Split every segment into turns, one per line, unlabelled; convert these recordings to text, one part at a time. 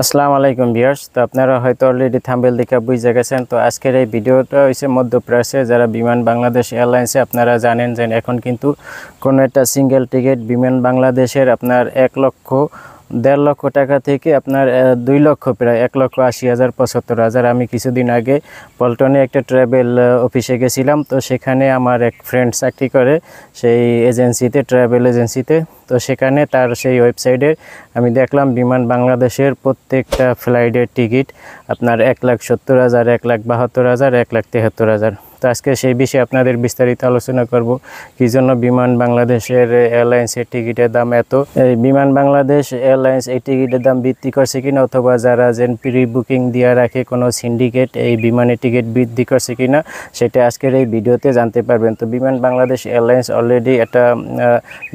আসসালামু আলাইকুম ভিউয়ার্স। তো আপনারা হয়তো অলরেডি থাম্বনেল দেখে বুঝে গেছেন। তো আজকের এই ভিডিওটা হচ্ছে মধ্যপ্রাচ্যে যারা বিমান বাংলাদেশ এয়ারলাইন্সে আপনারা জানেন যে এখন কিন্তু কোনো একটা সিঙ্গেল টিকিট বিমান বাংলাদেশের আপনার 1,00,000 লক্ষ টাকা থেকে আপনার 2 লক্ষ প্রায় 1,80,000 75,000। আমি কিছুদিন আগে পল্টনে একটা ট্রাভেল অফিসে গেছিলাম। তো সেখানে আমার এক ফ্রেন্ড চাকরি করে সেই এজেন্সিতে, ট্রাভেল এজেন্সিতে। তো সেখানে তার সেই ওয়েবসাইটে আমি দেখলাম বিমান বাংলাদেশের প্রত্যেকটা ফ্লাইটের টিকিট আপনার 1,70,000, 1,72,000, 1,73,000। তো আজকে সেই বিষয়ে আপনাদের বিস্তারিত আলোচনা করব কী জন্য বিমান বাংলাদেশের এয়ারলাইন্সের টিকিটের দাম এত। এই বিমান বাংলাদেশ এয়ারলাইন্স এই টিকিটের দাম বৃদ্ধি করছে কিনা, অথবা যারা যেন প্রি বুকিং দিয়ে রাখে কোনো সিন্ডিকেট এই বিমানের টিকিট বৃদ্ধি করছে কিনা, সেটা আজকের এই ভিডিওতে জানতে পারবেন। তো বিমান বাংলাদেশ এয়ারলাইন্স অলরেডি একটা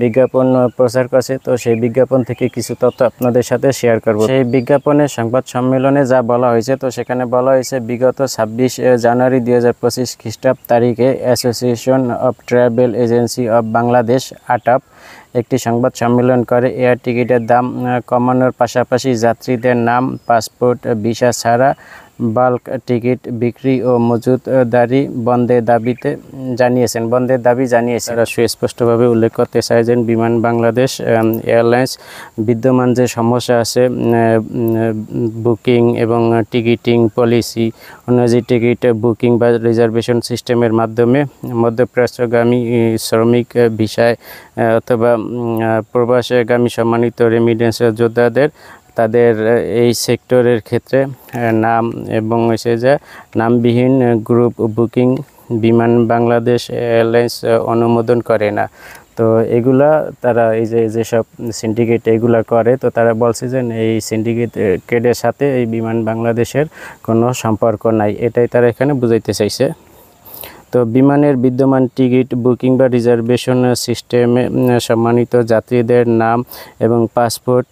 বিজ্ঞাপন প্রচার করছে। তো সেই বিজ্ঞাপন থেকে কিছু তথ্য আপনাদের সাথে শেয়ার করব। সেই বিজ্ঞাপনের সংবাদ সম্মেলনে যা বলা হয়েছে, তো সেখানে বলা হয়েছে বিগত 26 জানুয়ারি 2025 খ্রিস্টাব্দ তারিখে association of travel agency of Bangladesh আটাপ একটি সংবাদ সম্মেলন করে এয়ার টিকিটের দাম কমানোর পাশাপাশি যাত্রীদের নাম, পাসপোর্ট, ভিসা ছাড়া বাল্ক টিকিট বিক্রি ও মজুতদারি বন্ধের দাবি জানিয়েছেন। তারা সুস্পষ্টভাবে উল্লেখ করতে চাইছেন বিমান বাংলাদেশ এয়ারলাইন্স বিদ্যমান যে সমস্যা আছে বুকিং এবং টিকিটিং পলিসি অনুযায়ী টিকিট বুকিং বা রিজার্ভেশন সিস্টেমের মাধ্যমে মধ্যপ্রাচ্যগামী শ্রমিক ভিসায় অথবা প্রবাসগামী সম্মানিত রেমিডেন্স যোদ্ধাদের তাদের এই সেক্টরের ক্ষেত্রে নাম এবং হচ্ছে যে নামবিহীন গ্রুপ বুকিং বিমান বাংলাদেশ এয়ারলাইন্স অনুমোদন করে না। তো এগুলা তারা এই যেসব সিন্ডিকেট এগুলা করে, তো তারা বলছে যে এই সিন্ডিকেটের সাথে এই বিমান বাংলাদেশের কোনো সম্পর্ক নাই, এটাই তারা এখানে বুঝাইতে চাইছে। তো বিমানের বিদ্যমান টিকিট বুকিং বা রিজার্ভেশন সিস্টেমে সম্মানিত যাত্রীদের নাম এবং পাসপোর্ট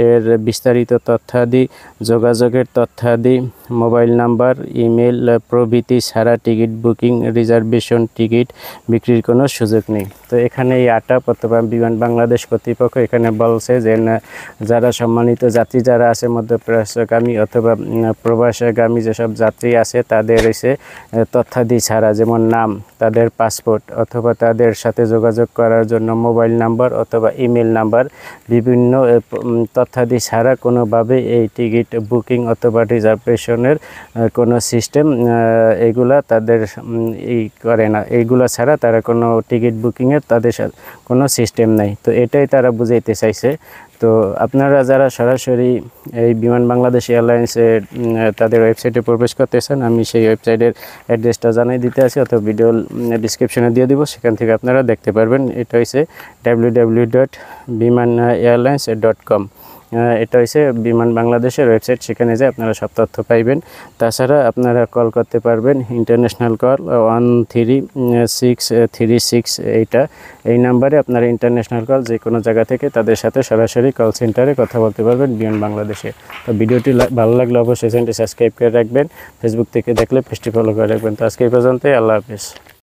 এর বিস্তারিত তথ্যাদি, যোগাযোগের তথ্যাদি, মোবাইল নাম্বার, ইমেল প্রভৃতি ছাড়া টিকিট বুকিং রিজার্ভেশন টিকিট বিক্রির কোনো সুযোগ নেই। তো এখানে এই আটাপ অথবা বিমান বাংলাদেশ কর্তৃপক্ষ এখানে বলছে যে যারা সম্মানিত যাত্রী যারা আছে মধ্যপ্রাচ্যগামী অথবা প্রবাসগামী যেসব যাত্রী আছে তাদের এসে তথ্যাদি ছাড়া, যেমন নাম, তাদের পাসপোর্ট অথবা তাদের সাথে যোগাযোগ করার জন্য মোবাইল নাম্বার অথবা ইমেল নাম্বার, বিভিন্ন তথ্যাদি ছাড়া কোনোভাবে এই টিকিট বুকিং অথবা রিজার্ভেশনের কোনো সিস্টেম এগুলা তাদের করে না। এইগুলা ছাড়া তারা কোনো টিকিট বুকিংয়ের তাদের কোনো সিস্টেম নাই। তো এটাই তারা বুঝাইতে চাইছে। তো আপনারা যারা সরাসরি এই বিমান বাংলাদেশ এয়ারলাইন্সে তাদের ওয়েবসাইটে প্রবেশ করতে চান, আমি সেই ওয়েবসাইটের অ্যাড্রেসটা জানিয়ে দিতে আছি অথবা ভিডিও ডিসক্রিপশনে দিয়ে দিব, সেখান থেকে আপনারা দেখতে পারবেন। এটা হচ্ছে www.bimanairlines.com। এটা হচ্ছে বিমান বাংলাদেশের ওয়েবসাইট, সেখানে যে আপনারা সব তথ্য পাইবেন। তাছাড়া আপনারা কল করতে পারবেন ইন্টারন্যাশনাল কল 13636, এই নাম্বারে আপনারা ইন্টারন্যাশনাল কল যে কোনো জায়গা থেকে তাদের সাথে সরাসরি কল সেন্টারে কথা বলতে পারবেন বিমান বাংলাদেশে। তো ভিডিওটি ভালো লাগলে অবশ্যই চ্যানেলটি সাবস্ক্রাইব করে রাখবেন, ফেসবুক থেকে দেখলে পেজটি ফলো করে রাখবেন। তো আজকে এই পর্যন্তই, আল্লাহ হাফেজ।